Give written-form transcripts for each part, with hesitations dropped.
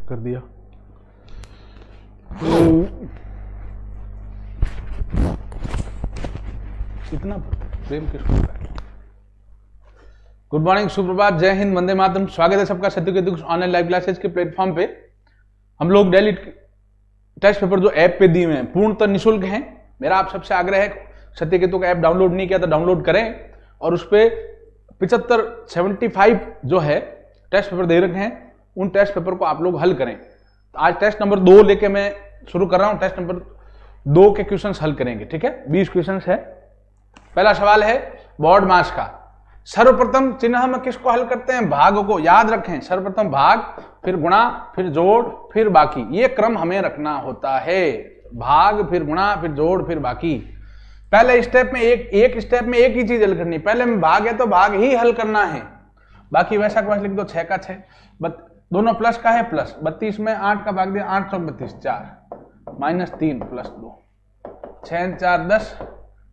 कर दिया। इतना प्रेम किसको है? गुड मॉर्निंग, सुप्रभात, जय हिंद, वंदे मातरम। स्वागत है सबका सत्य केतु ऑनलाइन लाइव क्लासेस के प्लेटफॉर्म पे। हम लोग डेली टेस्ट पेपर जो ऐप पे दिए हैं पूर्णतः निःशुल्क हैं। मेरा आप सबसे आग्रह है, सत्य केतु का ऐप डाउनलोड नहीं किया तो डाउनलोड करें और उस पर 75 जो है टेस्ट पेपर दे रखे हैं, उन टेस्ट पेपर को आप लोग हल करें। आज टेस्ट नंबर 2 लेके मैं शुरू कर रहा हूं। टेस्ट नंबर 2 के क्वेश्चंस हल करेंगे, ठीक है। 20 क्वेश्चंस है। पहला सवाल है बोर्ड मास का। सर्वप्रथम चिन्ह में किसको हल करते हैं? भाग को। याद रखें, सर्वप्रथम भाग, फिर गुणा, फिर जोड़, फिर बाकी। ये क्रम हमें रखना होता है। भाग, फिर गुणा, फिर जोड़, फिर बाकी। पहले स्टेप में एक स्टेप में एक ही चीज हल करनी। पहले में भाग है तो भाग ही हल करना है, बाकी वैसा कुछ लिख दो। 6 का 6, दोनों प्लस का है प्लस। 32 में 8 का भाग दिया, 8 चौक 32, 4 माइनस 3 प्लस 2, 6 4 10,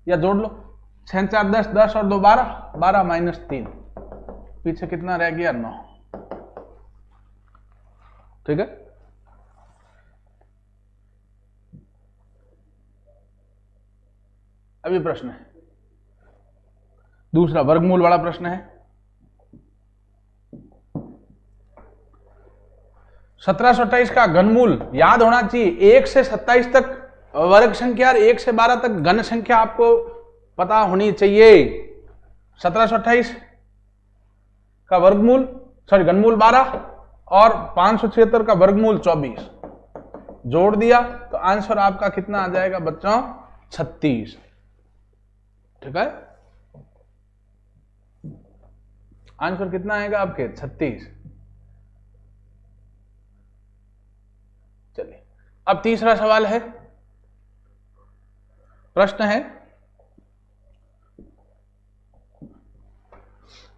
या जोड़ लो 6 4 10, 10 और 2 12, 12 माइनस 3, पीछे कितना रह गया? 9, ठीक है। अभी प्रश्न है दूसरा, वर्गमूल वाला प्रश्न है। 1728 का घनमूल याद होना चाहिए। 1 से 27 तक वर्ग संख्या और 1 से 12 तक घन संख्या आपको पता होनी चाहिए। 1728 का वर्गमूल घनमूल 12 और 576 का वर्गमूल 24। जोड़ दिया तो आंसर आपका कितना आ जाएगा बच्चों? 36, ठीक है। आंसर कितना आएगा आपके? 36। चलिए अब तीसरा सवाल है। प्रश्न है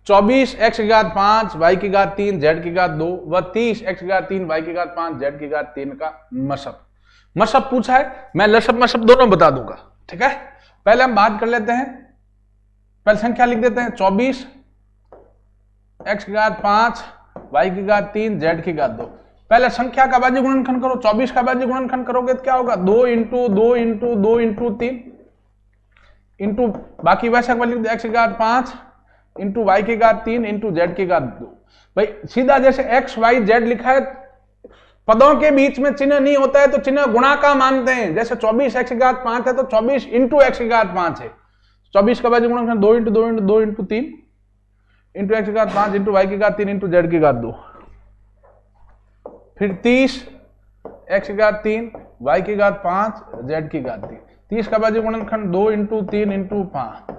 24 x की घात 5 y की घात 3 z की घात 2 व 30 x की घात 3 y की घात 5 z की घात 3 का मशप पूछा है। मैं लसप मशप दोनों बता दूंगा, ठीक है। पहले हम बात कर लेते हैं, पहले संख्या लिख देते हैं। 24 x की घात 5 y की घात 3 z की घात 2। पहले संख्या का बाज्य गुणनखंड करो। 24 का बाज्य गुणनखंड करोगे तो क्या होगा? 2 इंटू 2 इंटू 2 इंटू 3 इंटू बाकी वैसा लिख दो x की घात 5 इंटू y की घात 3 इंटू z की घात 2। भाई सीधा जैसे x y z लिखा है, पदों के बीच में चिन्ह नहीं होता है तो चिन्ह गुणा का मानते हैं। जैसे 24 x की घात 5 है तो 24 इंटू x की घात 5 है। 24 का बाज्य गुणनखंड 2 into 2 into 2 into 3 into x की घात 5 इंटू y की घात 3 इंटू z की घात 2। फिर 30 x की घात 3 y की घात 5 z की घात 3। 30 का बाज्य गुणनखंड 2 इंटू 3 इंटू 5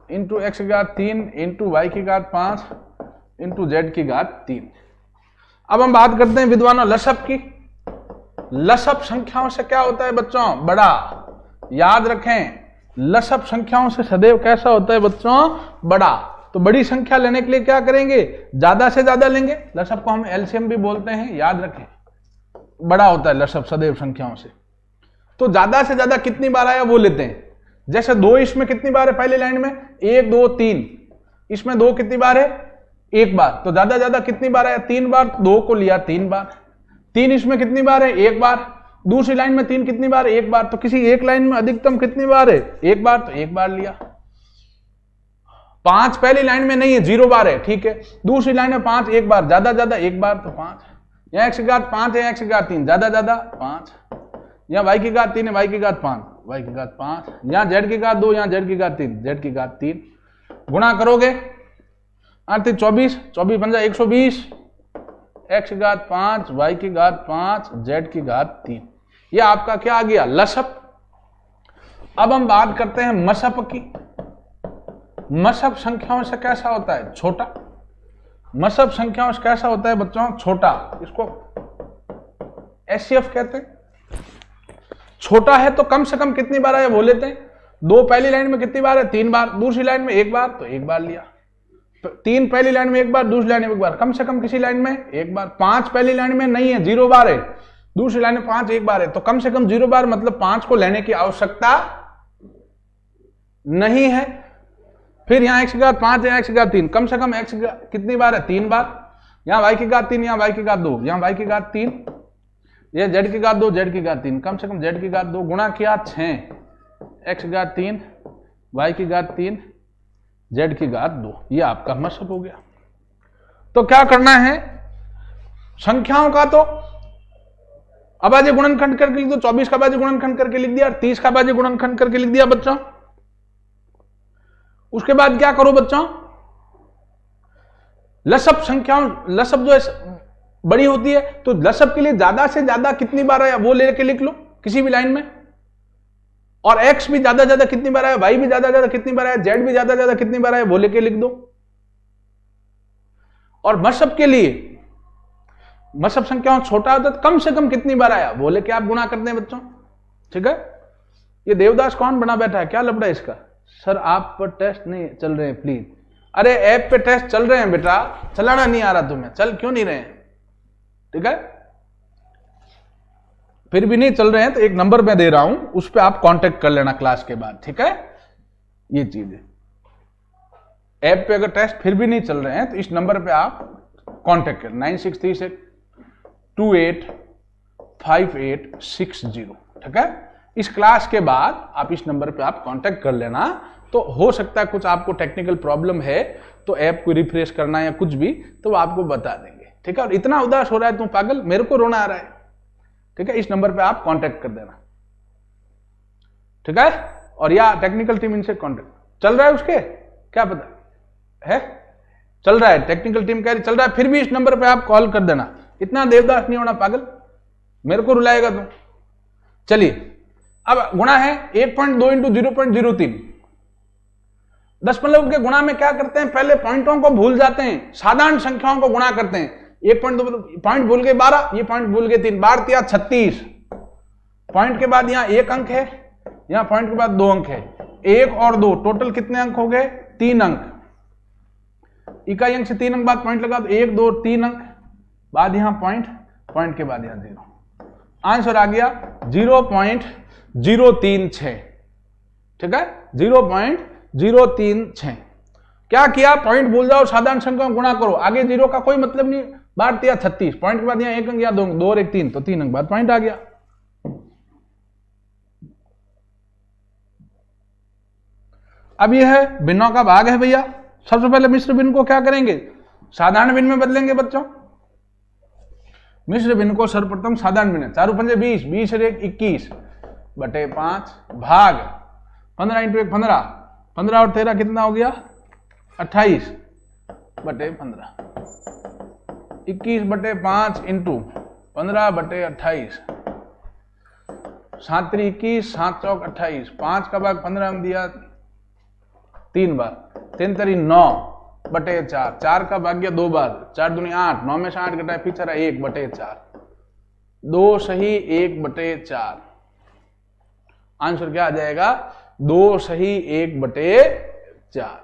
इंटू x की घात 3 इंटू y की घात 5 इंटू z की घात 3। अब हम बात करते हैं विद्वानों लसप की। लसप संख्याओं से क्या होता है बच्चों? बड़ा। याद रखें, लसप संख्याओं से सदैव कैसा होता है बच्चों? बड़ा। तो बड़ी संख्या लेने के लिए क्या करेंगे? ज्यादा से ज्यादा लेंगे। लसप को हम एलसीएम भी बोलते हैं, याद रखें। बड़ा होता है लसप सदैव संख्याओं से। तो ज्यादा से ज्यादा कितनी बार आया वो लेते हैं। जैसे 2 इसमें कितनी बार है? पहली लाइन में 1 2 3, इसमें 2 कितनी बार है? 1 बार। तो ज्यादा ज्यादा कितनी बार आया? 3 बार। 2 को लिया 3 बार। 3 इसमें कितनी बार है? 1 बार। दूसरी लाइन में 3 कितनी बार? 1 बार। तो किसी एक लाइन में अधिकतम कितनी बार है? 1 बार, तो 1 बार लिया। 5 पहली लाइन में नहीं है, 0 बार है, ठीक है। दूसरी लाइन में 5 1 बार, ज्यादा ज्यादा 1 बार, तो 5। यहाँ x की घात 5 है, x की घात 3, ज्यादा ज्यादा 5। यहाँ y की घात 3 है, y की घात 5, y की घात 5। यहाँ z की घात 2, यहाँ z की घात 3, z की घात 3। गुणा करोगे 8 24, 24 पंजा 120, x की घात 5 y की घात 5 z की घात 3। यह आपका क्या आ गया? लसप। अब हम बात करते हैं मशप की। मशप संख्याओं से कैसा होता है? छोटा। मशप संख्याओं से कैसा होता है बच्चों? छोटा। इसको एचसीएफ कहते हैं। छोटा है तो कम से कम कितनी बार है वो लेते हैं। 2 पहली लाइन में कितनी बार है? 3 बार। दूसरी लाइन में 1 बार, तो 1 बार लिया। 3 पहली लाइन में 1 बार, दूसरी लाइन में 1 बार, कम से कम किसी लाइन में 1 बार। 5 पहली लाइन में नहीं है, 0 बार है। दूसरी लाइन में 5 1 बार है, तो कम से कम 0 बार, मतलब 5 को लेने की आवश्यकता नहीं है। फिर यहाँ x की घात 5 है, x की घात 3, कम से कम x कितनी बार है? 3 बार। यहाँ y की घात 3, यहाँ y की घात 2, यहाँ y की घात 3, ये z की घात 2, z की घात 3, कम से कम z की घात 2 गुणा किया 6, x की घात 3, y की घात 3, z की घात 2, ये आपका मशक हो गया। तो क्या करना है संख्याओं का, तो अभाज्य गुणनखंड करके लिख दो, 24 का अभाज्य गुणनखंड करके लिख दिया, 30 का अभाज्य गुणनखंड करके लिख दिया बच्चों। उसके बाद क्या करो बच्चों, लसब संख्याओं, लसब जो है बड़ी होती है, तो लसब के लिए ज्यादा से ज्यादा कितनी बार आया वो लेके लिख लो किसी भी लाइन में, और x भी ज्यादा ज्यादा कितनी बार आया, y भी ज्यादा ज्यादा कितनी बार आया, z भी ज्यादा ज्यादा कितनी बार आया वो लेके लिख दो। और मशब के लिए, मशब संख्याओं छोटा होता तो कम से कम कितनी बार आया वो लेके आप गुणा करते हैं बच्चों। ठीक है, ये देवदास कौन बना बैठा है, क्या लफड़ा है इसका? सर आप पर टेस्ट नहीं चल रहे हैं प्लीज। अरे ऐप पे टेस्ट चल रहे हैं बेटा, चलाना नहीं आ रहा तुम्हें, चल क्यों नहीं रहे हैं? ठीक है, फिर भी नहीं चल रहे हैं तो एक नंबर मैं दे रहा हूं, उस पर आप कांटेक्ट कर लेना क्लास के बाद। ठीक है, ये चीज है, ऐप पे अगर टेस्ट फिर भी नहीं चल रहे हैं तो इस नंबर पे आप कांटेक्ट कर 9636285860। ठीक है, इस क्लास के बाद आप इस नंबर पे आप कांटेक्ट कर लेना। तो हो सकता है कुछ आपको टेक्निकल प्रॉब्लम है तो ऐप को रिफ्रेश करना या कुछ भी, तो आपको बता देंगे। ठीक है, और इतना उदास हो रहा है तुम पागल, मेरे को रोना आ रहा है। ठीक है, इस नंबर पे आप कांटेक्ट कर देना। ठीक है, और या टेक्निकल टीम इनसे कांटेक्ट चल रहा है, उसके क्या पता है, चल रहा है, टेक्निकल टीम कह रही चल रहा है, फिर भी इस नंबर पे आप कॉल कर देना। इतना देवदास नहीं होना पागल, मेरे को रुलाएगा तुम। चलिए अब गुणा है 1.2 इंटू 0.03। दशमलव के गुणा में क्या करते हैं, पहले पॉइंटों को भूल जाते हैं, साधारण संख्याओं को गुणा करते हैं। 1.2 पॉइंट भूल गए 12, ये पॉइंट भूल गए 3, 12 तिया 36। पॉइंट के बाद यहां 1 अंक है, यहां पॉइंट के बाद 2 अंक है, 1 और 2 टोटल कितने अंक हो गए, 3 अंक। इकाई अंक से 3 अंक बाद पॉइंट लगा तो 1 2 3 अंक, बाद यहां पॉइंट, पॉइंट के बाद यहां 0। आंसर आ गया 0.036। ठीक है, 0.036। क्या किया, पॉइंट भूल जाओ, साधारण संख्या में गुणा करो, आगे 0 का कोई मतलब नहीं, 12 तिया 36, पॉइंट के बाद यहां 1 अंक या 2 अंक, 2 और 1 3, तो 3 अंक बाद पॉइंट आ गया। अब यह है भिन्नों का भाग है भैया। सबसे पहले मिश्र भिन्न को क्या करेंगे, साधारण भिन्न में बदलेंगे बच्चों। मिश्र भिन्न को सर्वप्रथम साधारण भिन्न, 4 पंजे 20, 20 और 1 21 बटे 5 भाग 15 इंटू 1 15, 15 और 13 कितना हो गया 28 बटे 15, 21 बटे 5 इंटू 15 बटे 28, 7 3 21, 7 चौक 28, 5 का भाग 15 में दिया 3 बार, 3 3 9 बटे 4, 4 का भाग गया 2 बार, 4 दूनी 8, 9 में से 8 घटाए पीछे रहा 1 बटे 4, 2 सही 1 बटे 4। आंसर क्या आ जाएगा, 2 सही 1 बटे 4।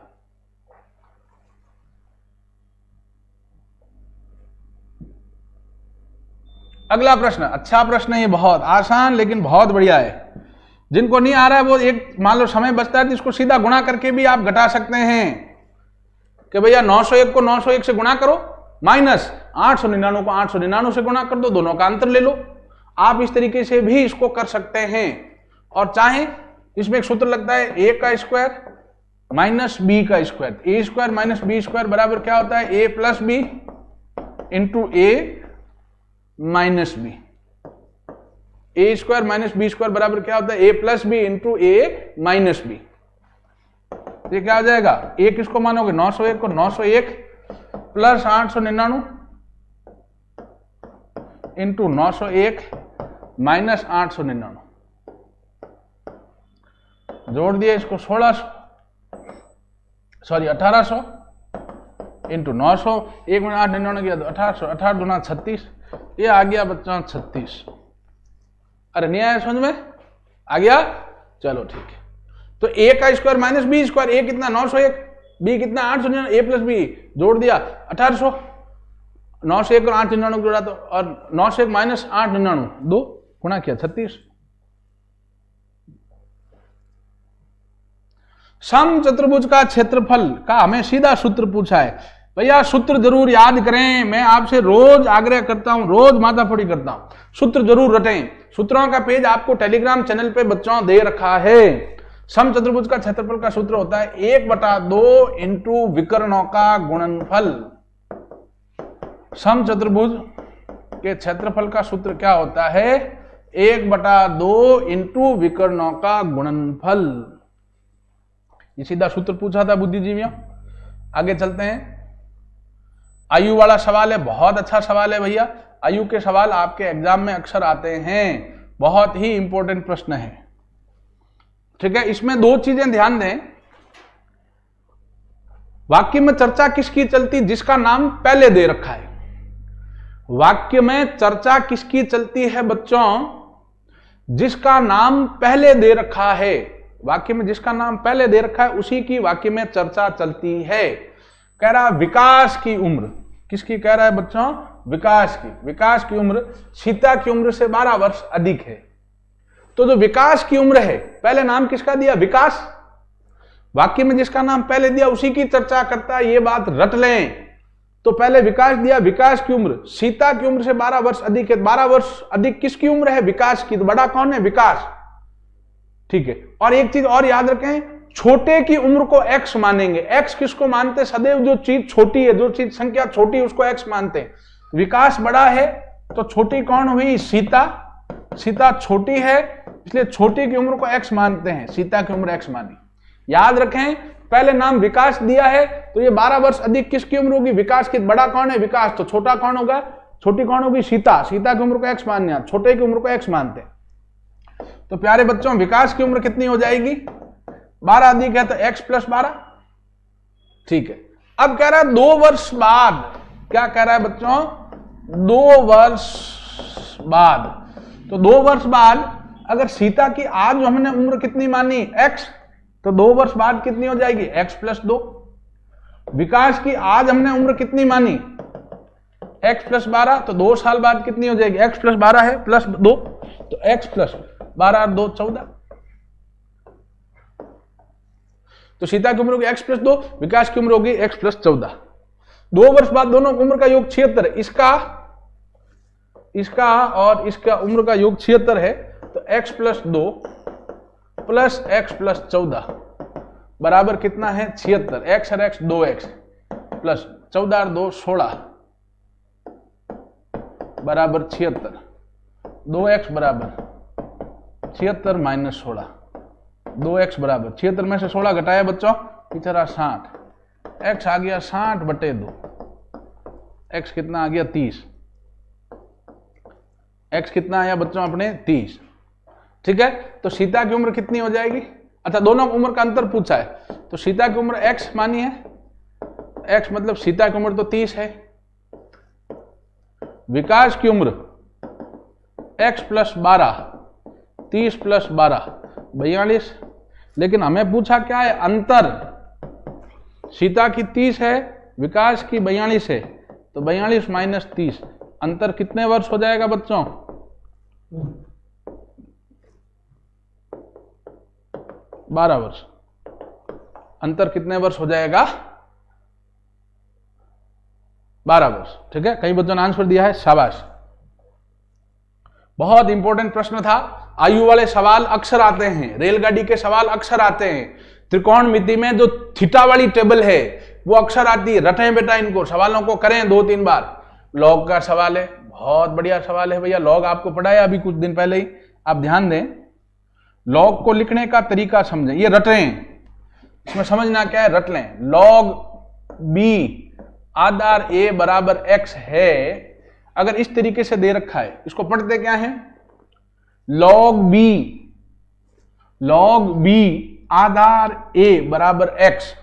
अगला प्रश्न, अच्छा प्रश्न है ये, बहुत आसान लेकिन बहुत बढ़िया है। जिनको नहीं आ रहा है वो एक, मान लो समय बचता है तो इसको सीधा गुणा करके भी आप घटा सकते हैं कि भैया 901 को 901 से गुणा करो, माइनस 899 को 899 से गुणा कर दो, दोनों का अंतर ले लो। आप इस तरीके से भी इसको कर सकते हैं। और चाहे इसमें एक सूत्र लगता है a का स्क्वायर माइनस b का square, A square minus B square बराबर क्या होता है, a plus B into A minus B. A square minus B square बराबर क्या होता है, ए plus B into A minus B. ये क्या आ जाएगा, ए किसको मानोगे, 901 को 901 प्लस 899 इंटू 901 माइनस 899, जोड़ दिया इसको 1800 इंटू 900, 1 में 899 किया तो 1800, 18 दूना 36, ये आ गया बच्चा 36। अरे नहीं आया समझ में, आ गया, चलो ठीक है। तो a का square minus B square, a कितना 901, b कितना 899, a प्लस बी जोड़ दिया 1800, 901 और 899 जोड़ा तो, और 901 माइनस 899 2 गुणा किया 36। सम चतुर्भुज का क्षेत्रफल का हमें सीधा सूत्र पूछा है। भैया सूत्र जरूर याद करें, मैं आपसे रोज आग्रह करता हूं, रोज माथाफोड़ी करता हूं, सूत्र जरूर रटें। सूत्रों का पेज आपको टेलीग्राम चैनल पे बच्चों दे रखा है। समचतुर्भुज का क्षेत्रफल का सूत्र होता है 1/2 इंटू विकर्णों का गुणनफल। समचतुर्भुज के क्षेत्रफल का सूत्र क्या होता है? 1/2 इंटू विकर्णों का गुणनफल। ये सीधा सूत्र पूछा था बुद्धिजीवियों। आगे चलते हैं। आयु वाला सवाल है, बहुत अच्छा सवाल है भैया। आयु के सवाल आपके एग्जाम में अक्सर आते हैं, बहुत ही इंपॉर्टेंट प्रश्न है। ठीक है, इसमें दो चीजें ध्यान दें। वाक्य में चर्चा किसकी चलती? जिसका नाम पहले दे रखा है। वाक्य में चर्चा किसकी चलती है बच्चों? जिसका नाम पहले दे रखा है। वाक्य में जिसका नाम पहले दे रखा है उसी की वाक्य में चर्चा चलती है। कह रहा विकास की उम्र, किसकी कह रहा है बच्चों? विकास की। विकास की उम्र सीता की उम्र से 12 वर्ष अधिक है। तो जो विकास की उम्र है, पहले नाम किसका दिया? विकास। वाक्य में जिसका नाम पहले दिया उसी की चर्चा करता है, ये बात रट लें। तो पहले विकास दिया, विकास की उम्र सीता की उम्र से 12 वर्ष अधिक है। 12 वर्ष अधिक किसकी उम्र है? विकास की। तो बड़ा कौन है? विकास। ठीक है, और एक चीज और याद रखें, छोटे की उम्र को x मानेंगे। x किसको मानते? सदैव जो चीज छोटी है, जो चीज संख्या छोटी है उसको x मानते हैं। विकास बड़ा है तो छोटी कौन हुई? सीता। सीता छोटी है इसलिए छोटी की उम्र को x मानते हैं, सीता की उम्र x मानी। याद रखें, पहले नाम विकास दिया है तो ये 12 वर्ष अधिक किसकी उम्र होगी? विकास की। बड़ा कौन है? विकास। तो छोटा कौन होगा? छोटी कौन होगी? सीता। सीता की उम्र को x मानना, छोटे की उम्र को x मानते हैं। तो प्यारे बच्चों, विकास की उम्र कितनी हो जाएगी? 12 अधिक है तो x + 12। ठीक है, अब कह रहा है 2 वर्ष बाद। क्या कह रहा है बच्चों? 2 वर्ष बाद। तो 2 वर्ष बाद अगर सीता की आज हमने उम्र कितनी मानी? x, तो 2 वर्ष बाद कितनी हो जाएगी? x + 2। विकास की आज हमने उम्र कितनी मानी? x + 12, तो 2 साल बाद कितनी हो जाएगी? x + 12 है + 2, तो x + 12 और 2 14। तो सीता की उम्र होगी x + 2, विकास की उम्र होगी x + 14। 2 वर्ष बाद दोनों की उम्र का योग 76। इसका और इसका उम्र का योग 76 है। तो x + 2 + x + 14 बराबर कितना है? 76। x और x 2x + 14 और 2 16 बराबर 76। 2x बराबर 76 - 16। 2x बराबर 76 में से 16 घटाया बच्चों, पिछड़ा 60। x आ गया 60/2। x कितना आ गया? 30। x कितना आया बच्चों अपने? 30। ठीक है, तो सीता की उम्र कितनी हो जाएगी? अच्छा, दोनों उम्र का अंतर पूछा है। तो सीता की उम्र x मानी है, x मतलब सीता की उम्र तो 30 है। विकास की उम्र x + 12, 30 + 12 42। लेकिन हमें पूछा क्या है? अंतर। सीता की 30 है, विकास की 42 है, तो 42 - 30 अंतर कितने वर्ष हो जाएगा बच्चों? 12 वर्ष। अंतर कितने वर्ष हो जाएगा? 12 वर्ष। ठीक है, कई बच्चों ने आंसर दिया है, शाबाश। बहुत इंपॉर्टेंट प्रश्न था। आयु वाले सवाल अक्सर आते हैं, रेलगाड़ी के सवाल अक्सर आते हैं। त्रिकोणमिति में जो थीटा वाली टेबल है वो अक्सर आती है। रटें बेटा इनको, सवालों को करें 2-3 बार। लॉग का सवाल है, बहुत बढ़िया सवाल है भैया। लॉग आपको पढ़ाया अभी कुछ दिन पहले ही, आप ध्यान दें। लॉग को लिखने का तरीका समझें, ये रटें। इसमें समझना क्या है? रट लें। log b आधार a बराबर x है। अगर इस तरीके से दे रखा है, इसको पढ़ते क्या है? log b आधार a बराबर x।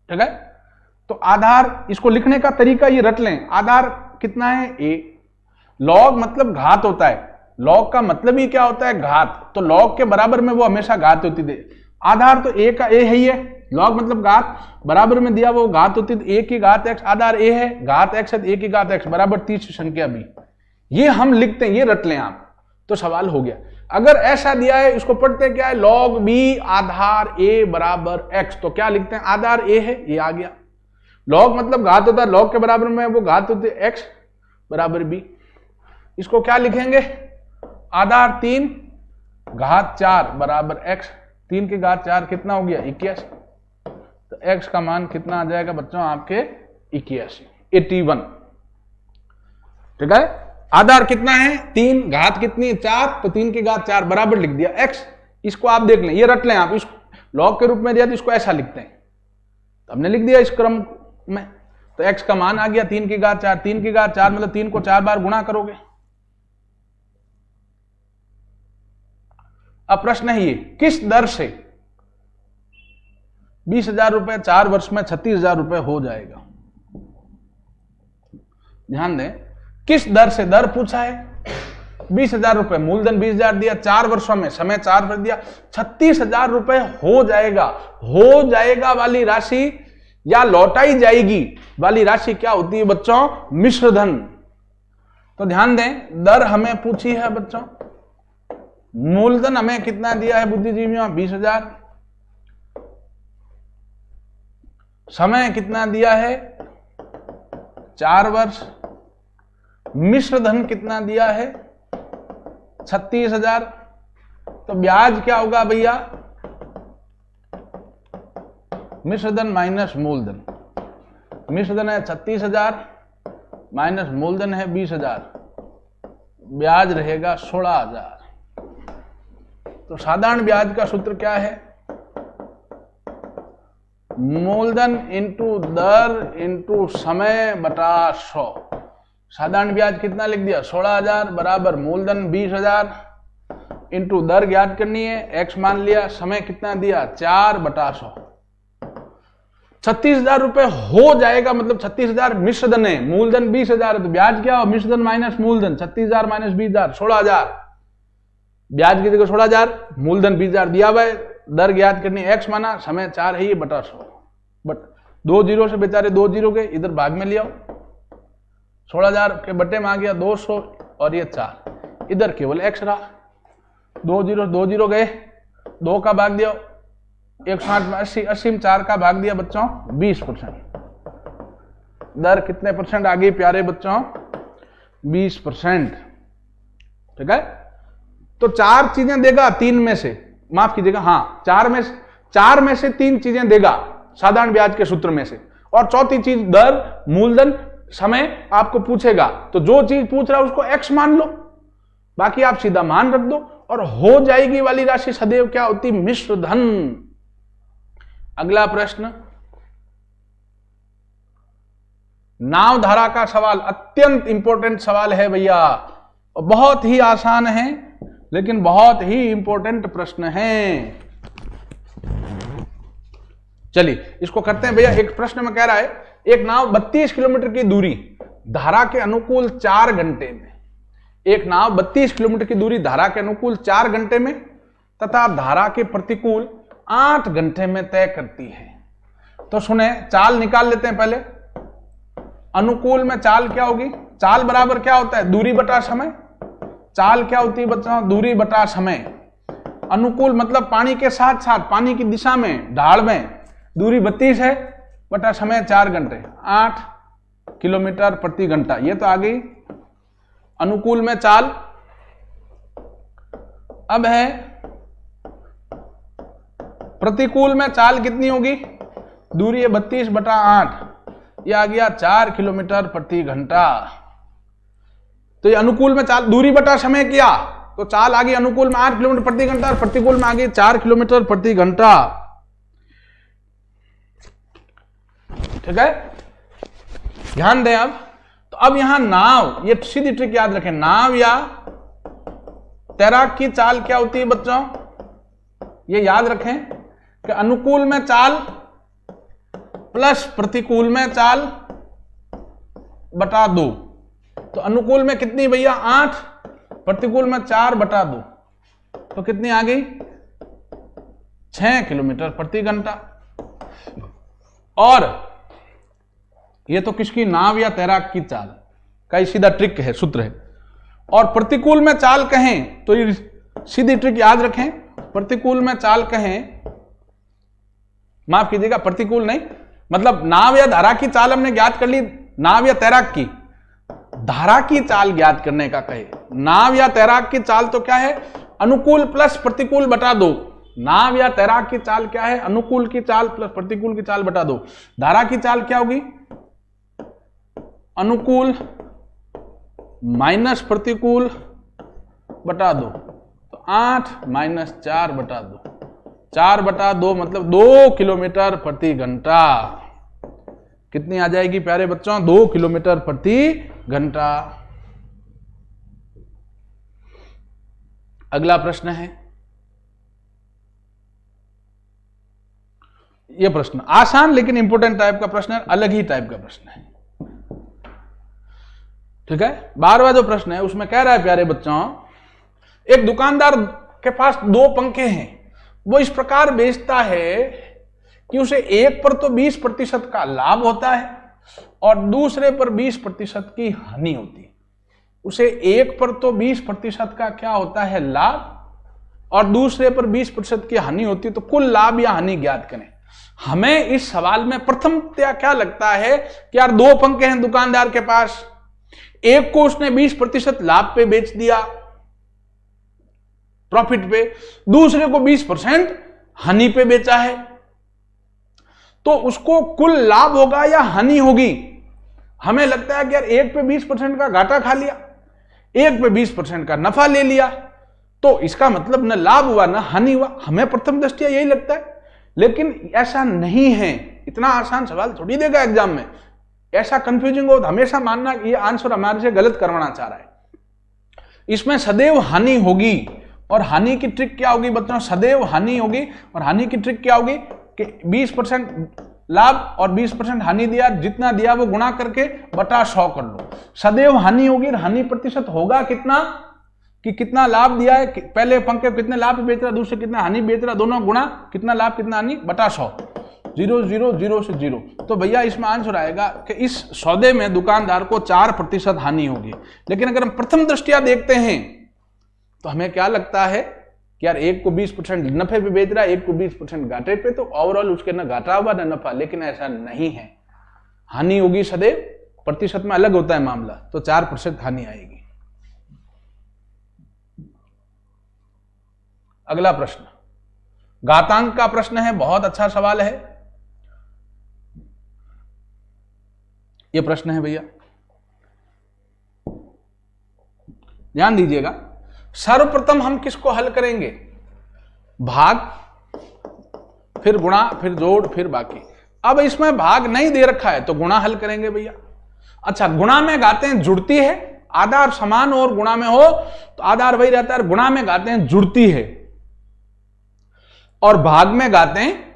ठीक है, तो आधार, इसको लिखने का तरीका ये रट लें। आधार कितना है? a। log मतलब घात होता है। log का मतलब ही क्या होता है? घात। तो log के बराबर में वो हमेशा घात होती थी। आधार तो a का a है ही है, log मतलब घात, बराबर में दिया वो घात होती थी a की घात x। आधार a है, घात x है, a की घात x बराबर 30 संख्या b। ये हम लिखते हैं, ये रट लें आप, तो सवाल हो गया। अगर ऐसा दिया है, इसको पढ़ते क्या है? log b आधार a बराबर x। तो क्या लिखते हैं? आधार a है, ये आ गया। लॉग मतलब घात होता है, लॉग के बराबर में वो घात होती है x बराबर b। इसको क्या लिखेंगे, आधार 3 घात 4 बराबर x। 3 की घात 4 कितना हो गया 81। तो x का मान कितना आ जाएगा बच्चों आपके 81। ठीक है, आधार कितना है 3, घात कितनी है 4, तो 3 की घात 4 बराबर लिख दिया x। इसको आप देख लें, ये रट लें आप, इसको लॉग के रूप में दिया तो इसको ऐसा लिखते हैं, तो हमने लिख दिया इस क्रम में। तो x का मान आ गया 3 की घात 4। 3 की घात 4 मतलब 3 को 4 बार गुणा करोगे। अब प्रश्न है ये, किस दर से 20,000 रुपए 4 वर्ष में 36,000 रुपए हो जाएगा। ध्यान दें, किस दर से, दर पूछा है 20,000 रुपए, मूलधन 20,000 दिया, 4 वर्षों में समय 4 वर्ष दिया, 36,000 रुपए हो जाएगा। हो जाएगा वाली राशि या लौटाई जाएगी वाली राशि क्या होती है बच्चों, मिश्र धन। तो ध्यान दें, दर हमें पूछी है बच्चों, मूलधन हमें कितना दिया है बुद्धिजीवियों 20,000, समय कितना दिया है 4 वर्ष, मिश्र धन कितना दिया है 36,000। तो ब्याज क्या होगा भैया, मिश्र धन माइनस मूलधन। मिश्र धन है 36,000 माइनस मूलधन है 20,000, ब्याज रहेगा 16,000। तो साधारण ब्याज का सूत्र क्या है, मूलधन इंटू दर इंटू समय बटा 100। साधारण ब्याज कितना लिख दिया 16,000 बराबर मूलधन 20,000 इंटू दर ज्ञात करनी है, x मान लिया, समय कितना दिया 4 बटा 100। 36,000 रुपए हो जाएगा मतलब 36,000 मिश्र धन है, मूलधन 20,000 है, तो ब्याज क्या हो, मिश्र धन माइनस मूलधन, 36,000 माइनस 20,000 16,000। ब्याज की जगह 16,000, मूलधन 20,000 दिया हुआ है, दर ज्ञात करनी है, x माना, समय 4 है, ये बटा 100। बट 2 जीरो से बेचारे 2 जीरो गए, इधर भाग में लिया, 16,000 के बटे में आ गया 200 और ये 4, इधर केवल x रहा। 2 जीरो गए, 2 का भाग दिया 160 में 80, 80 में 4 का भाग दिया बच्चों 20%। दर कितने परसेंट आ गई प्यारे बच्चों 20%। ठीक है, तो 4 चीजें देगा 3 में से, माफ कीजिएगा, हाँ 4 में से 3 चीजें देगा साधारण ब्याज के सूत्र में से, और चौथी चीज दर मूलधन समय आपको पूछेगा, तो जो चीज पूछ रहा है उसको x मान लो, बाकी आप सीधा मान रख दो, और हो जाएगी वाली राशि सदैव क्या होती, मिश्र धन। अगला प्रश्न, नाव धारा का सवाल अत्यंत इंपॉर्टेंट सवाल है भैया, और बहुत ही आसान है लेकिन बहुत ही इंपॉर्टेंट प्रश्न है। चलिए इसको करते हैं भैया। एक प्रश्न में कह रहा है, एक नाव 32 किलोमीटर की दूरी धारा के अनुकूल 4 घंटे में, एक नाव 32 किलोमीटर की दूरी धारा के अनुकूल 4 घंटे में तथा धारा के प्रतिकूल 8 घंटे में तय करती है। तो सुने, चाल निकाल लेते हैं पहले। अनुकूल में चाल क्या होगी, चाल बराबर क्या होता है, दूरी बटा समय। चाल क्या होती है बच्चों, दूरी बटा समय। अनुकूल मतलब पानी के साथ साथ, पानी की दिशा में, ढाल में, दूरी 32 है बटा समय 4 घंटे, 8 किलोमीटर प्रति घंटा। ये तो आ गई अनुकूल में चाल। अब है प्रतिकूल में चाल कितनी होगी, दूरी है 32 बटा 8, ये आ गया 4 किलोमीटर प्रति घंटा। तो ये अनुकूल में चाल, दूरी बटा समय किया तो चाल आ गई अनुकूल में 8 किलोमीटर प्रति घंटा और प्रतिकूल में आ गई 4 किलोमीटर प्रति घंटा। ठीक है, ध्यान दें। अब तो अब यहां नाव, ये सीधी ट्रिक याद रखें, नाव या तैराक की चाल क्या होती है बच्चों, ये याद रखें कि अनुकूल में चाल प्लस प्रतिकूल में चाल बटा 2। तो अनुकूल में कितनी भैया 8, प्रतिकूल में 4 बटा 2, तो कितनी आ गई 6 किलोमीटर प्रति घंटा। और ये तो किसकी, नाव या तैराक की चाल का सीधा ट्रिक है, सूत्र है। और प्रतिकूल में चाल कहें तो ये सीधी ट्रिक याद रखें, प्रतिकूल में चाल कहें, माफ कीजिएगा प्रतिकूल नहीं, मतलब नाव या धारा की चाल हमने ज्ञात कर ली, नाव या तैराक की, धारा की चाल ज्ञात करने का कहे। नाव या तैराक की चाल तो क्या है, अनुकूल प्लस प्रतिकूल बटा 2। नाव या तैराक की चाल क्या है, अनुकूल की चाल प्लस प्रतिकूल की चाल बटा 2। धारा की चाल क्या होगी, अनुकूल माइनस प्रतिकूल बटा 2, तो 8 माइनस 4 बटा 2, 4 बटा 2 मतलब 2 किलोमीटर प्रति घंटा। कितनी आ जाएगी प्यारे बच्चों, 2 किलोमीटर प्रति घंटा। अगला प्रश्न है, यह प्रश्न आसान लेकिन इंपोर्टेंट टाइप का प्रश्न है, अलग ही टाइप का प्रश्न है, ठीक है। 12वां जो प्रश्न है उसमें कह रहा है प्यारे बच्चों, एक दुकानदार के पास 2 पंखे हैं, वो इस प्रकार बेचता है कि उसे एक पर तो 20% का लाभ होता है और दूसरे पर 20% की हानि होती है। उसे एक पर तो 20% का क्या होता है, लाभ, और दूसरे पर 20% की हानि होती है, तो कुल लाभ या हानि ज्ञात करें। हमें इस सवाल में प्रथमतया क्या लगता है कि यार 2 पंखे हैं दुकानदार के पास, एक को उसने 20% लाभ पे बेच दिया, प्रॉफिट पे, दूसरे को 20% हानि पे बेचा है, तो उसको कुल लाभ होगा या हानि होगी। हमें लगता है कि यार एक पे 20% का घाटा खा लिया, एक पे 20% का नफा ले लिया, तो इसका मतलब न लाभ हुआ न हानि हुआ। हमें प्रथम दृष्टया यही लगता है, लेकिन ऐसा नहीं है। इतना आसान सवाल थोड़ी देगा एग्जाम में, ऐसा कंफ्यूजिंग हो तो हमेशा मानना ये आंसर हमारे से गलत करवाना चाह रहा है। इसमें सदैव हानि होगी, और हानि की ट्रिक क्या होगी बच्चों, सदैव हानि होगी, और हानि की ट्रिक क्या होगी कि 20% लाभ और 20% हानि दिया, जितना दिया वो गुणा करके बटा 100 कर लो। सदैव हानि होगी, और हानि प्रतिशत होगा कितना, कि कितना लाभ दिया है, पहले पंखे कितने लाभ पे बेच रहा, दूसरे कितना हानि बेच रहा, दोनों गुणा कितना लाभ कितना हानि बटा 100, 0 0 0 से 0। तो भैया इसमें आंसर आएगा कि इस सौदे में दुकानदार को 4% हानि होगी। लेकिन अगर हम प्रथम दृष्टया देखते हैं तो हमें क्या लगता है कि यार एक को 20% नफे पे बेच रहा है, एक को 20% घाटे पे, तो ओवरऑल उसके ना घाटा हुआ ना नफा। लेकिन ऐसा नहीं है, हानि होगी सदैव, प्रतिशत में अलग होता है मामला, तो 4% हानि आएगी। अगला प्रश्न घातांक का प्रश्न है, बहुत अच्छा सवाल है। यह प्रश्न है भैया, ध्यान दीजिएगा। सर्वप्रथम हम किसको हल करेंगे, भाग, फिर गुणा, फिर जोड़, फिर बाकी। अब इसमें भाग नहीं दे रखा है तो गुणा हल करेंगे भैया। अच्छा, गुणा में घातें जुड़ती है, आधार समान और गुणा में हो तो आधार वही रहता है, गुणा में घातें जुड़ती है और भाग में घातें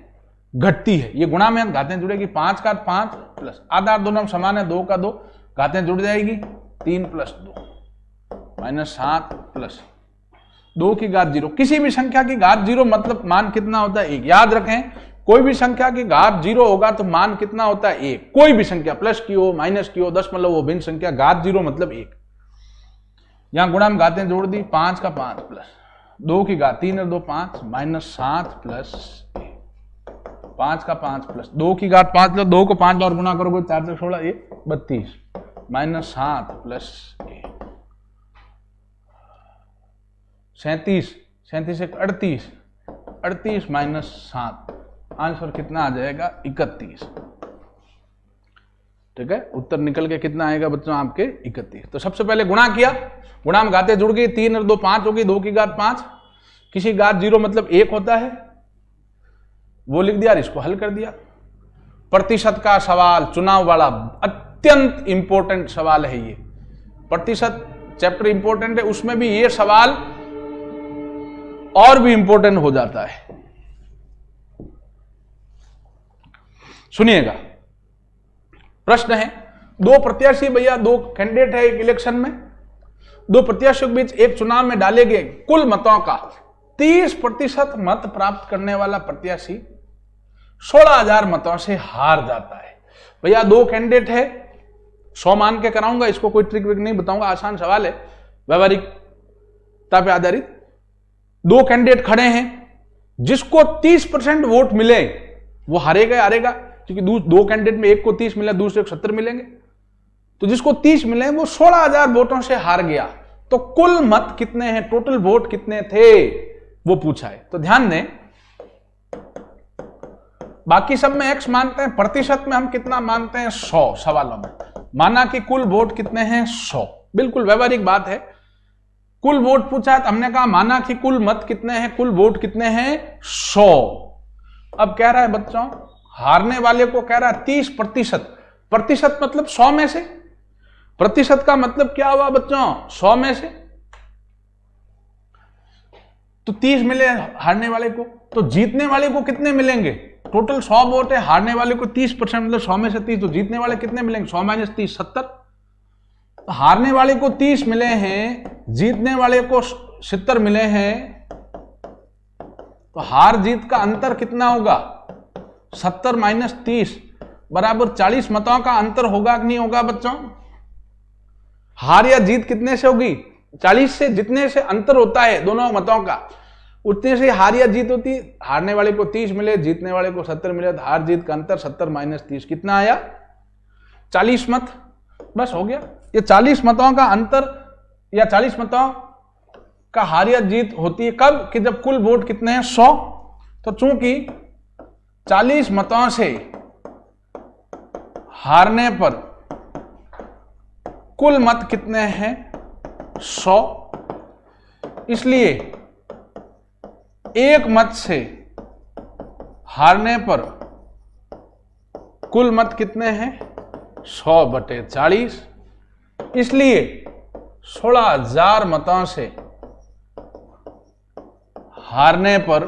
घटती है। ये गुणा में घातें जुड़ेगी, 5 का 5 प्लस आधार दोनों समान है, 2 का 2, घातें जुड़ जाएगी 3 + 2 -7 प्लस 2 की घात 0। किसी भी संख्या की घात 0 मतलब मान कितना होता है, 1। याद रखें, कोई भी संख्या की घात 0 होगा तो मान कितना होता है, 1। कोई भी संख्या, प्लस की हो माइनस की हो, दशमलव हो, भिन्न संख्या, घात 0 मतलब 1। यहां गुणा में घातें जोड़ दी, 5 का 5 प्लस 2 की घात 3 और 2 5 -7 प्लस 5 का 5 प्लस 2 की घात 5 लो, 2 को 5 बार गुणा करोगे 4 से 16 ये 32 -7 प्लस 37 37 से 38 38 -7, आंसर कितना आ जाएगा 31। ठीक है, उत्तर निकल के कितना आएगा बच्चों आपके 31। तो सबसे पहले गुणा किया, गुणा में घातें जुड़ गई, 3 और 2 5 हो गई, 2 की घात 5, किसी घात 0 मतलब 1 होता है, वो लिख दिया और इसको हल कर दिया। प्रतिशत का सवाल, चुनाव वाला, अत्यंत इंपॉर्टेंट सवाल है ये। प्रतिशत चैप्टर इंपॉर्टेंट है, उसमें भी ये सवाल और भी इंपॉर्टेंट हो जाता है। सुनिएगा, प्रश्न है, 2 प्रत्याशी भैया, 2 कैंडिडेट है एक इलेक्शन में, 2 प्रत्याशियों के बीच एक चुनाव में डाले गए कुल मतों का 30% मत प्राप्त करने वाला प्रत्याशी 16,000 मतों से हार जाता है। भैया 2 कैंडिडेट है, 100 मान के कराऊंगा, इसको कोई ट्रिक विक नहीं बताऊंगा, आसान सवाल है, व्यवहारिकता पे आधारित। 2 कैंडिडेट खड़े हैं, जिसको 30% वोट मिले वो हारेगा हारेगा, क्योंकि दो कैंडिडेट में एक को 30 मिला, दूसरे को 70 मिलेंगे। तो जिसको 30 मिले वो 16,000 वोटों से हार गया। तो कुल मत कितने हैं, टोटल वोट कितने थे वो पूछा है। तो ध्यान दें, बाकी सब में x मानते हैं, प्रतिशत में हम कितना मानते हैं, 100। सवालों में माना कि कुल वोट कितने हैं, 100। बिल्कुल व्यवहारिक बात है। कुल वोट पूछा है तो हमने कहा माना कि कुल मत कितने हैं, कुल वोट कितने हैं, 100। अब कह रहा है बच्चों, हारने वाले को कह रहा है 30%। प्रतिशत मतलब 100 में से। प्रतिशत का मतलब क्या हुआ बच्चों, 100 में से। तो 30 मिले हारने वाले को, तो जीतने वाले को कितने मिलेंगे, टोटल 100 वोट है, हारने वाले को 30% मतलब 100 में से 30, तो जीतने वाले कितने मिलेंगे, 100 माइनस 30 70। तो हारने वाले को 30 मिले हैं, जीतने वाले को 70 मिले हैं, तो हार जीत का अंतर कितना होगा, 70 माइनस 30 बराबर 40 मतों का अंतर होगा कि नहीं होगा बच्चों। हार या जीत कितने से होगी, 40 से। जितने से अंतर होता है दोनों मतों का उतने से हार या जीत होती है। हारने वाले को 30 मिले, जीतने वाले को 70 मिले, तो हार जीत का अंतर 70 माइनस 30 कितना आया, 40 मत। बस हो गया। ये 40 मतों का अंतर या 40 मतों का हार या जीत होती है कब, कि जब कुल वोट कितने हैं, 100। तो चूंकि 40 मतों से हारने पर कुल मत कितने हैं, 100, इसलिए एक मत से हारने पर कुल मत कितने हैं, 100/40। इसलिए 16,000 मतों से हारने पर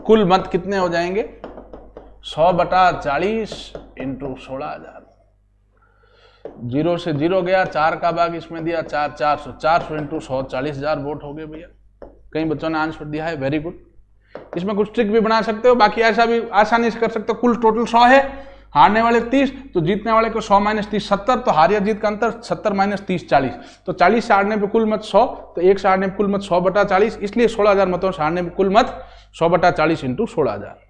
कुल मत कितने हो जाएंगे, 100/40 इंटू 16,000। 0 से 0 गया, 4 का भाग इसमें दिया, 400 इंटू 100, 40,000 वोट हो गए भैया। कई बच्चों ने आंसर दिया है, वेरी गुड। इसमें कुछ ट्रिक भी बना सकते हो, बाकी ऐसा भी आसानी से कर सकते हो। कुल टोटल 100 है, हारने वाले 30, तो जीतने वाले को 100 माइनस 30 70, तो हार या जीत का अंतर 70 माइनस 30 40। तो 40 से हारने पे कुल मत 100, तो 1 से हारने पे कुल मत 100/40, इसलिए 16,000 मतों से हारने पे कुल मत 100/40 इंटू 16,000।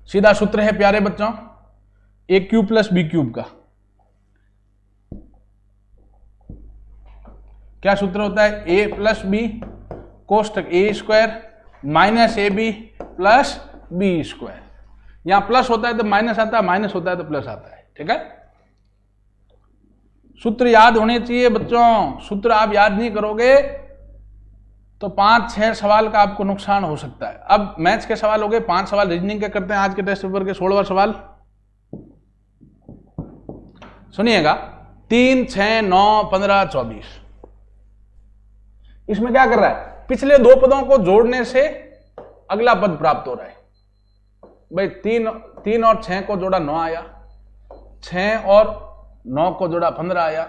सीधा सूत्र है प्यारे बच्चों, a cube plus b cube का। क्या सूत्र होता है, ए प्लस बी कोष्टक a square minus a b plus b square. यहां प्लस होता है तो माइनस आता है, माइनस होता है तो प्लस आता है। ठीक है, सूत्र याद होने चाहिए बच्चों। सूत्र आप याद नहीं करोगे तो 5-6 सवाल का आपको नुकसान हो सकता है। अब मैथ्स के सवाल हो गए, 5 सवाल रीजनिंग के करते हैं आज के टेस्ट पेपर के। 16वां सवाल सुनिएगा, 3, 6, 9, 15, 24। इसमें क्या कर रहा है, पिछले दो पदों को जोड़ने से अगला पद प्राप्त हो रहा है। भाई 3 और 6 को जोड़ा 9 आया, 6 और 9 को जोड़ा 15 आया,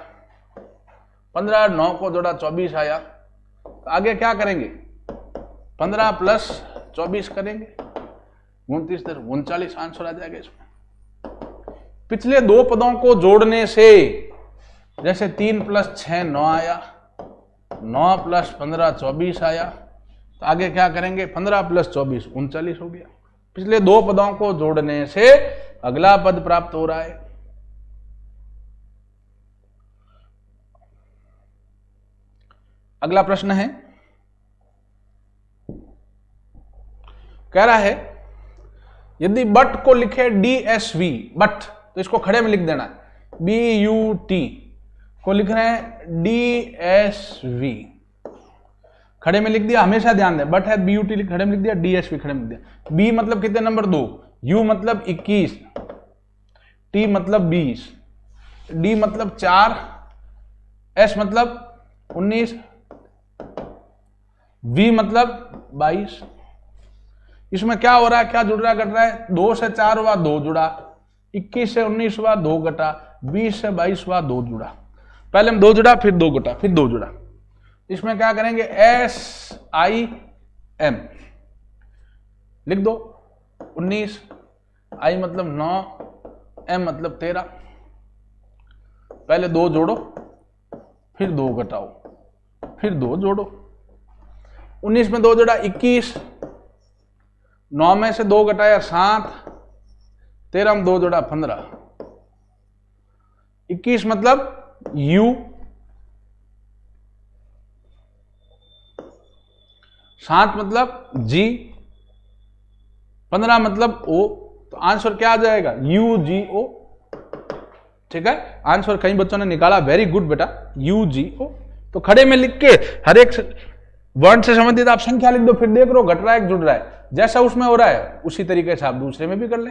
15 और 9 को जोड़ा 24 आया। तो आगे क्या करेंगे, 15 प्लस 24 करेंगे, 29 39 आंसर आ जाएगा इसमें। पिछले दो पदों को जोड़ने से, जैसे 3 प्लस 6 9 आया, 9 प्लस 15 24 आया। तो आगे क्या करेंगे, 15 प्लस 24 39 हो गया। पिछले दो पदों को जोड़ने से अगला पद प्राप्त हो रहा है। अगला प्रश्न है, कह रहा है यदि बट को लिखे DSV, बट तो इसको खड़े में लिख देना है, BUT को लिख रहे हैं DSV, खड़े में लिख दिया। हमेशा ध्यान दें, बट है BUT खड़े में लिख दिया, DSV खड़े में लिख दिया। B मतलब कितने नंबर 2, U मतलब 21, T मतलब 20, D मतलब 4, S मतलब 19, V मतलब 22। इसमें क्या हो रहा है, क्या जुड़ रहा घट रहा है, 2 से 4 हुआ 2 जुड़ा, 21 से 19 हुआ 2 घटा, 20 से 22 हुआ 2 जुड़ा। पहले हम 2 जुड़ा, फिर 2 घटा, फिर 2 जुड़ा। इसमें क्या करेंगे, SIM लिख दो, 19, I मतलब 9, M मतलब 13। पहले 2 जोड़ो, फिर 2 घटाओ, फिर 2 जोड़ो। 19 में 2 जोड़ा 21, 9 में से 2 घटाया 7, 13 में 2 जोड़ा 15, 21 मतलब U, 7 मतलब G, 15 मतलब O। तो आंसर क्या आ जाएगा? UGO। ठीक है, आंसर कई बच्चों ने निकाला, वेरी गुड बेटा, UGO। तो खड़े में लिख के हर एक वर्ण से संबंधित आप संख्या लिख दो, फिर देख लो घट रहा है जुड़ रहा है, जैसा उसमें हो रहा है उसी तरीके से आप दूसरे में भी कर ले।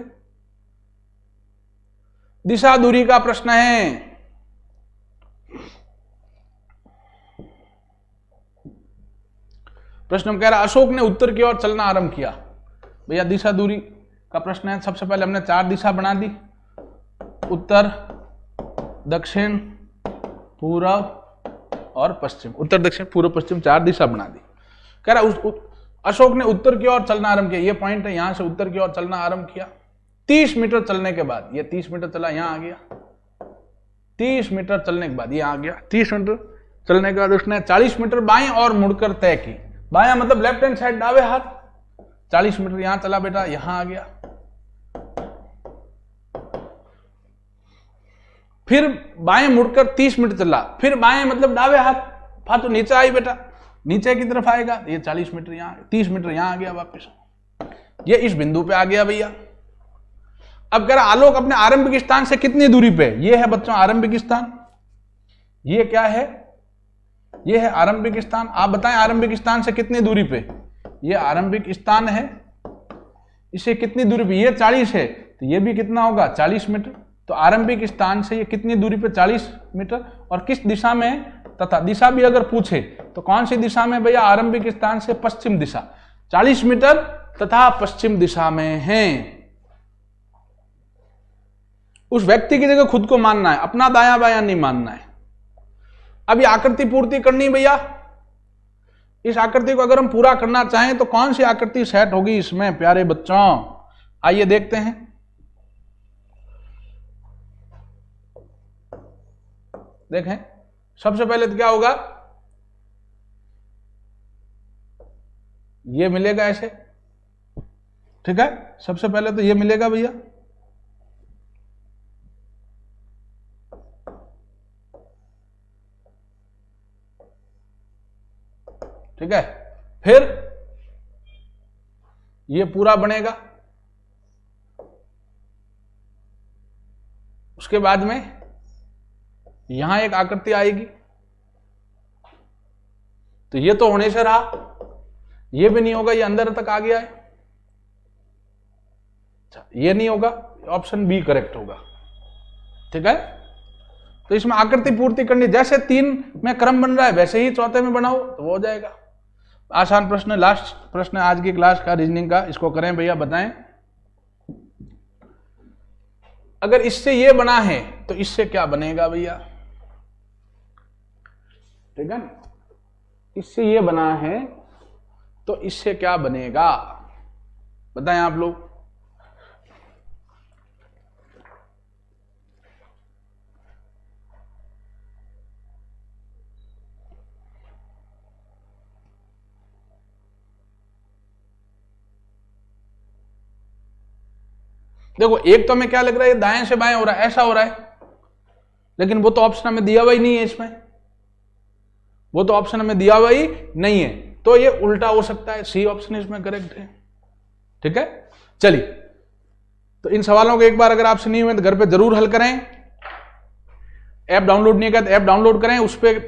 दिशा दूरी का प्रश्न है। प्रश्न में कह रहा अशोक ने उत्तर की ओर चलना आरंभ किया। भैया दिशा दूरी का प्रश्न है। सबसे पहले हमने 4 दिशा बना दी, उत्तर, दक्षिण, पूर्व और पश्चिम। उत्तर, दक्षिण, पूर्व, पश्चिम 4 दिशा बना दी। कह रहा अशोक ने उत्तर की ओर चलना आरंभ किया। ये पॉइंट है, यहां से उत्तर की ओर चलना आरंभ किया। 30 मीटर चलने के बाद, ये 30 मीटर चला, यहां आ गया। 30 मीटर चलने के बाद ये आ गया। 30 मीटर चलने के बाद उसने 40 मीटर बाएं और मुड़कर तय की। बायां मतलब लेफ्ट हैंड साइड, दावे हाथ। 40 मीटर यहां चला बेटा, यहां आ गया। फिर बाएं मुड़कर 30 मीटर चला, फिर बाएं मतलब दावे हाथ तो नीचे आई बेटा, नीचे की तरफ आएगा। ये 40 मीटर यहां, 30 मीटर यहां आ गया वापस। ये इस बिंदु पे आ गया भैया। अब कह रहा आलोक अपने आरंभिक स्थान से कितनी दूरी पे? ये है बच्चों आरंभिक स्थान। ये क्या है? ये है आरंभिक स्थान। आप बताएं आरंभिक स्थान से कितनी दूरी पे? ये आरंभिक स्थान है, इसे कितनी दूरी पे? ये 40 है, तो ये भी कितना होगा? 40 मीटर। तो आरंभिक स्थान से ये कितनी दूरी पे? 40 मीटर। और किस दिशा में है? तथा दिशा भी अगर पूछे तो कौन सी दिशा में भैया? आरंभिक स्थान से पश्चिम दिशा, 40 मीटर तथा पश्चिम दिशा में है। उस व्यक्ति की जगह खुद को मानना है, अपना दायां बायां नहीं मानना है। अब ये आकृति पूर्ति करनी भैया। इस आकृति को अगर हम पूरा करना चाहें तो कौन सी आकृति सेट होगी इसमें प्यारे बच्चों? आइए देखते हैं। देखें, सबसे पहले तो क्या होगा? ये मिलेगा ऐसे, ठीक है। सबसे पहले तो ये मिलेगा भैया, ठीक है। फिर ये पूरा बनेगा। उसके बाद में यहां एक आकृति आएगी, तो ये तो होने से रहा, ये भी नहीं होगा, ये अंदर तक आ गया है। ये नहीं होगा, ऑप्शन बी करेक्ट होगा, ठीक है। तो इसमें आकृति पूर्ति करनी, जैसे 3 में क्रम बन रहा है वैसे ही चौथे में बनाओ तो वो हो जाएगा। आसान प्रश्न, लास्ट प्रश्न आज की क्लास का रीजनिंग का, इसको करें भैया, बताएं। अगर इससे ये बना है तो इससे क्या बनेगा भैया? ठीक है ना, इससे ये बना है तो इससे क्या बनेगा बताएं आप लोग। देखो, एक तो हमें क्या लग रहा है, दाएं से बाएं हो रहा है, ऐसा हो रहा है, लेकिन वो तो ऑप्शन हमें दिया हुआ ही नहीं है इसमें, वो तो ऑप्शन हमें दिया हुआ ही नहीं है, तो ये उल्टा हो सकता है। सी ऑप्शन इसमें करेक्ट है, ठीक है। चलिए, तो इन सवालों को एक बार अगर आपसे नहीं हुए तो घर पे जरूर हल करें। ऐप डाउनलोड नहीं किया तो ऐप डाउनलोड करें, उस पर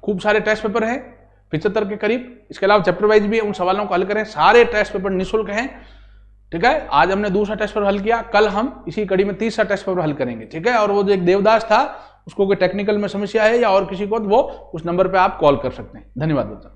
खूब सारे टेस्ट पेपर हैं 75 के करीब। इसके अलावा चैप्टर वाइज भी है, उन सवालों को हल करें। सारे टेस्ट पेपर निःशुल्क हैं, ठीक है। आज हमने दूसरा टेस्ट पेपर हल किया, कल हम इसी कड़ी में तीसरा टेस्ट पेपर हल करेंगे, ठीक है। और वो जो एक देवदास था, उसको कोई टेक्निकल में समस्या है या और किसी को, तो वो उस नंबर पे आप कॉल कर सकते हैं। धन्यवाद बच्चों।